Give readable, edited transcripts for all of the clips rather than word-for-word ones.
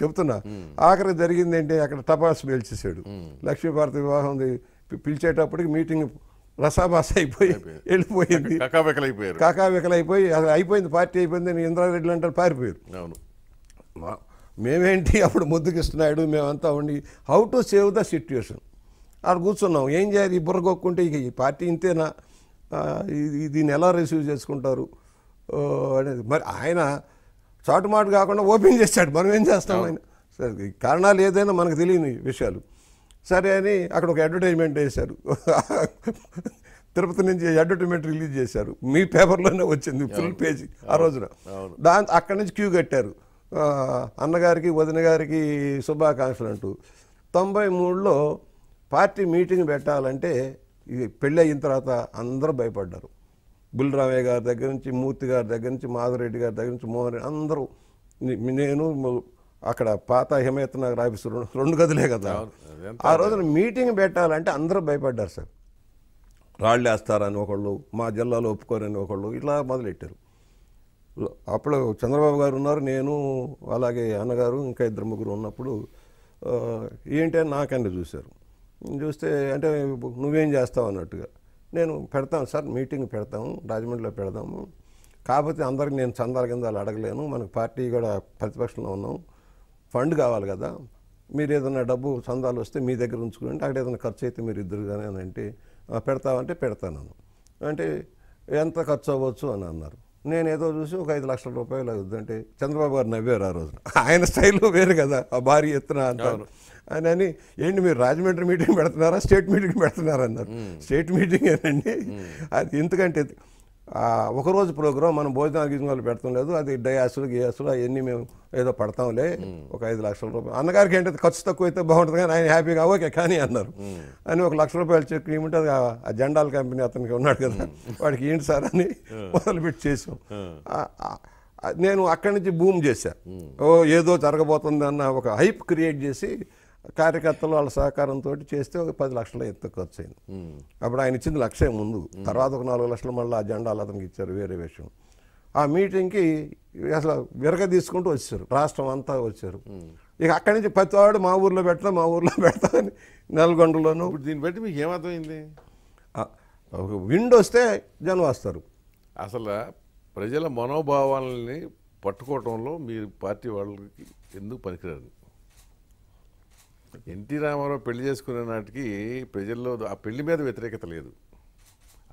చెప్తున్నా. ఆఖరి జరిగింది ఏంటి, అక్కడ టపాస్ పేల్చేసాడు. లక్ష్మీభారతి వివాహం పిలిచేటప్పటికి మీటింగ్ రసాభాస అయిపోయి వెళ్ళిపోయింది. కాకావికలైపోయి అది అయిపోయింది, పార్టీ అయిపోయింది. ఇంద్రారెడ్డి అంటారు పారిపోయారు. మేమేంటి అప్పుడు ముద్దుకిస్తున్నాడు, మేమంతా ఉండి how to save the situation అక్కడ కూర్చున్నాం. ఏం చేయాలి, ఈ బుర్ర కొక్కుంటే ఇక ఈ పార్టీ ఇంతేనా, దీన్ని ఎలా రిసీవ్ చేసుకుంటారు అనేది. మరి ఆయన చాటుమాటు కాకుండా ఓపెన్ చేశాడు, మనం ఏం చేస్తాం. ఆయన సరే కారణాలు ఏదైనా మనకు తెలియని విషయాలు. సరే అని అక్కడ ఒక అడ్వర్టైజ్మెంట్ వేశారు. తిరుపతి నుంచి అడ్వర్టైజ్మెంట్ రిలీజ్ చేశారు, మీ పేపర్లోనే వచ్చింది ఫుల్ పేజీ ఆ రోజున. అక్కడి నుంచి క్యూ కట్టారు, అన్నగారికి వదిన గారికి శుభాకాంక్షలు అంటూ. 93లో పార్టీ మీటింగ్ పెట్టాలంటే ఇది పెళ్ళి అయిన తర్వాత అందరూ భయపడ్డారు. బుల్లిరామయ్య గారి దగ్గర నుంచి, మూర్తి గారి దగ్గర నుంచి, మాధవరెడ్డి గారి దగ్గర నుంచి, మోహన్ రెడ్డి అందరూ. నేను అక్కడ పాత హిమయత్ నగర్ ఆఫీసు 2 గదులే కదా. ఆ రోజున మీటింగ్ పెట్టాలంటే అందరూ భయపడ్డారు సార్. రాళ్ళు వేస్తారని ఒకళ్ళు, మా జిల్లాలో ఒప్పుకోరని ఒకళ్ళు, ఇట్లా మొదలెట్టారు. అప్పుడు చంద్రబాబు గారు ఉన్నారు, నేను అలాగే అన్నగారు ఇంకా 2-3 ఉన్నప్పుడు ఏంటి అని నాకన్నా చూశారు. చూస్తే అంటే నువ్వేం చేస్తావు అన్నట్టుగా. నేను పెడతాను సార్, మీటింగ్ పెడతాము, రాజమండ్రిలో పెడదాము, కాకపోతే అందరికి నేను చందాల కింద అడగలేను, మనకు పార్టీ కూడా ప్రతిపక్షంలో ఉన్నాం, ఫండ్ కావాలి కదా, మీరు ఏదైనా డబ్బు చందాలు వస్తే మీ దగ్గర ఉంచుకోండి, అక్కడ ఏదైనా ఖర్చు అయితే మీరు ఇద్దరు కానీ అని అంటే పెడతామంటే పెడతాను. అంటే ఎంత ఖర్చు అవ్వచ్చు అని అన్నారు. నేను ఏదో చూసి ఒక 5 లక్షల రూపాయలు అవుతుందంటే చంద్రబాబు గారు నవ్వారు ఆ రోజున. ఆయన స్టైల్లో వేరు కదా, ఆ భారీ ఎత్తున అంటారు. ఆయన అని ఏంటి మీరు రాజమండ్రి మీటింగ్ పెడుతున్నారా, స్టేట్ మీటింగ్ పెడుతున్నారా అన్నారు. స్టేట్ మీటింగ్ ఏనండి అది, ఎందుకంటే ఒకరోజు ప్రోగ్రాం, మనం భోజనాలు గిజనాలు పెడతాం లేదు, అది డయాసులు గియాసులు అవన్నీ మేము ఏదో పడతాంలే, ఒక 5 లక్షల రూపాయలు. అన్నగారికి ఏంటంటే ఖర్చు తక్కువ అయితే బాగుంటుంది కానీ ఆయన హ్యాపీగా ఓకే కానీ అన్నారు. అని 1 లక్ష రూపాయలు చెక్ ఇవ్వమంటే ఆ జెండాల కంపెనీ అతనికి ఉన్నాడు కదా, వాడికి ఏంటి సార్ అని మొదలుపెట్టి చేసాం. నేను అక్కడి నుంచి బూమ్ చేశా, ఏదో జరగబోతుంది అన్న ఒక హైప్ క్రియేట్ చేసి కార్యకర్తలు వాళ్ళ సహకారంతో చేస్తే ఒక 10 లక్షలు ఎంత ఖర్చు అయింది. అప్పుడు ఆయన ఇచ్చింది 1,00,000 ముందు, తర్వాత ఒక 4 లక్షలు మళ్ళీ ఆ జెండాలు అతనికి ఇచ్చారు, వేరే విషయం. ఆ మీటింగ్కి అసలు విరగ తీసుకుంటూ వచ్చారు, రాష్ట్రం అంతా వచ్చారు. ఇక అక్కడి నుంచి ప్రతివాడు మా ఊర్లో పెడతా అని నల్గొండలోనూ. దీన్ని బట్టి మీకు ఏమర్థమైంది? విండ్ వస్తే జనం వస్తారు. అసలు ప్రజల మనోభావాలని పట్టుకోవటంలో మీరు పార్టీ వాళ్ళకి ఎందుకు పనికిరారు? ఎన్టీ రామారావు పెళ్లి చేసుకునే నాటికి ప్రజల్లో ఆ పెళ్లి మీద వ్యతిరేకత లేదు,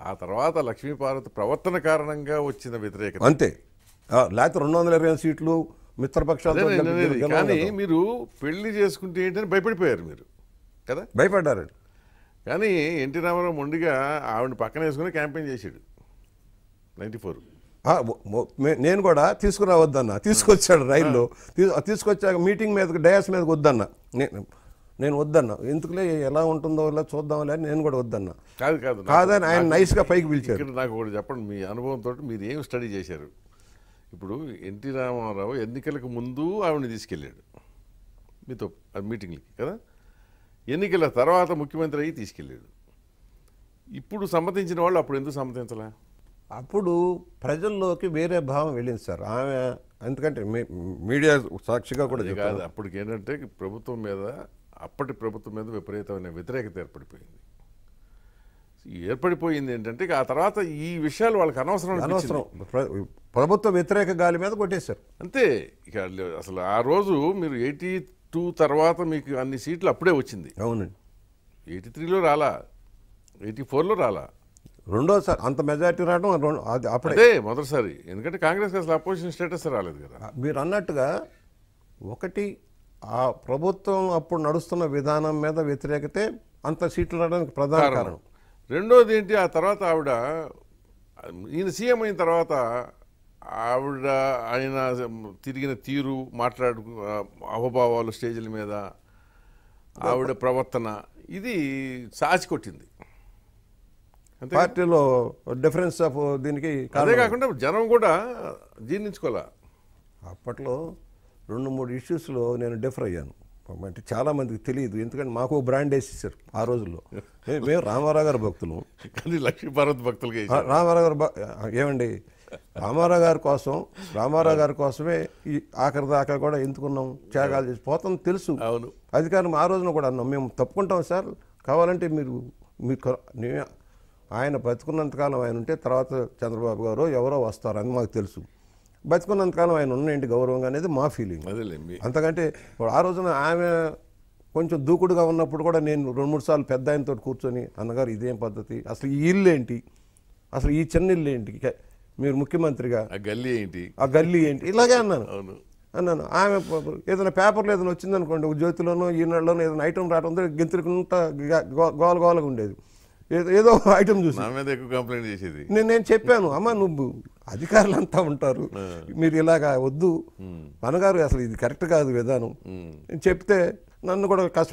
ఆ తర్వాత లక్ష్మీపార్వతి ప్రవర్తన కారణంగా వచ్చిన వ్యతిరేకత అంతే. లేకపోతే 220 సీట్లు మిత్రపక్షాలు. కానీ మీరు పెళ్లి చేసుకుంటే ఏంటని భయపడిపోయారు మీరు కదా, భయపడ్డారు. కానీ ఎన్టీ రామారావు మొండిగా ఆవిడ పక్కన వేసుకుని క్యాంపెయిన్ చేశాడు 94. నేను కూడా తీసుకురావద్దన్నా, తీసుకొచ్చాడు రైల్లో. తీసుకొచ్చాక మీటింగ్ మీదకి డయాస్ మీదకి వద్దన్నా, నేను వద్దన్నా. ఎందుకులే ఎలా ఉంటుందో ఇలా చూద్దాంలే అని నేను కూడా వద్దన్నా. కాదని ఆయన నైస్గా పైకి పిలిచారు. ఇక్కడ నాకు ఒకటి చెప్పండి, మీ అనుభవంతో మీరు ఏం స్టడీ చేశారు? ఇప్పుడు ఎన్టీ రామారావు ఎన్నికలకు ముందు ఆవిడని తీసుకెళ్ళాడు మీతో మీటింగ్లకి కదా, ఎన్నికల తర్వాత ముఖ్యమంత్రి అయ్యి తీసుకెళ్ళాడు. ఇప్పుడు సమ్మతించిన వాళ్ళు అప్పుడు ఎందుకు సమ్మతించలే? అప్పుడు ప్రజల్లోకి వేరే భావం వెళ్ళింది సార్ ఆమె, ఎందుకంటే మీడియా సాక్షిగా కూడా కాదు. అప్పటికి ఏంటంటే ప్రభుత్వం మీద, అప్పటి ప్రభుత్వం మీద విపరీతమైన వ్యతిరేకత ఏర్పడిపోయింది ఏంటంటే ఆ తర్వాత ఈ విషయాలు వాళ్ళకి అనవసరం. ప్రభుత్వ వ్యతిరేక గాలి మీద కొట్టేశారు అంతే. ఇక అసలు ఆ రోజు మీరు 82 తర్వాత మీకు అన్ని సీట్లు అప్పుడే వచ్చింది. అవునండి, 83లో రాలా, 84లో రాలా, రెండోసారి అంత మెజారిటీ రావడం అప్పుడే మొదటిసారి. ఎందుకంటే కాంగ్రెస్ అసలు అపోజిషన్ స్టేటస్ రాలేదు కదా. మీరు అన్నట్టుగా ఒకటి ఆ ప్రభుత్వం అప్పుడు నడుస్తున్న విధానం మీద వ్యతిరేకతే అంత సీట్లు రావడానికి ప్రధాన కారణం. రెండోది ఏంటి, ఆ తర్వాత ఆవిడ ఈయన సీఎం అయిన తర్వాత ఆయన తిరిగిన తీరు, అహోభావాలు స్టేజీల మీద ఆవిడ ప్రవర్తన, ఇది సాచి కొట్టింది పార్టీలో డిఫరెన్స్ ఆఫ్ దీనికి. అదే కాకుండా జనం కూడా జీర్ణించుకోలే. అప్పట్లో 2-3 ఇష్యూస్లో నేను డిఫర్ అయ్యాను. అంటే చాలామందికి తెలియదు, ఎందుకంటే మాకు బ్రాండ్ వేసేసారు ఆ రోజుల్లో. మేము రామారావు గారి భక్తులు, కానీ లక్ష్మీపార్వతి భక్తులుగా రామారావు గారు ఏమండి రామారావు గారి కోసమే ఈ ఆఖరి దాకా కూడా ఎందుకున్నాం, త్యాగాలు చేసి పోతాం తెలుసు. అవును. అధికారం ఆ రోజున కూడా అన్నాం, మేము తప్పుకుంటాం సార్, కావాలంటే మీరు ఆయన బతుకున్నంతకాలం ఆయన ఉంటే తర్వాత చంద్రబాబు గారు ఎవరో వస్తారు అని మాకు తెలుసు. బతుకున్నంతకాలం ఆయన ఉన్నేంటి గౌరవంగా అనేది మా ఫీలింగ్. అంతకంటే ఆ రోజున ఆమె కొంచెం దూకుడుగా ఉన్నప్పుడు కూడా నేను 2-3 సార్లు పెద్ద ఆయనతో కూర్చొని, అన్నగారు ఇదేం పద్ధతి, అసలు ఈ ఇల్లు ఏంటి, అసలు ఈ చిన్న ఇల్లు ఏంటి, మీరు ముఖ్యమంత్రిగా ఆ గల్లీ ఏంటి, ఇలాగే అన్నాను. ఆమె ఏదైనా పేపర్లో ఏదైనా వచ్చిందనుకోండి, జ్యోతిలోనో ఈనాడులోనో ఏదైనా ఐటమ్ రావడంతో గెంతులుకుంటా గోలగోలగా ఉండేది. ఏదో ఐటమ్ చూసి కంప్లైంట్ చేసేది. నేను చెప్పాను, అమ్మ నువ్వు అధికారులు అంతా ఉంటారు, మీరు ఇలాగా వద్దు అన్నగారు, అసలు ఇది కరెక్ట్ కాదు విధానం చెప్తే నన్ను కూడా కష్టం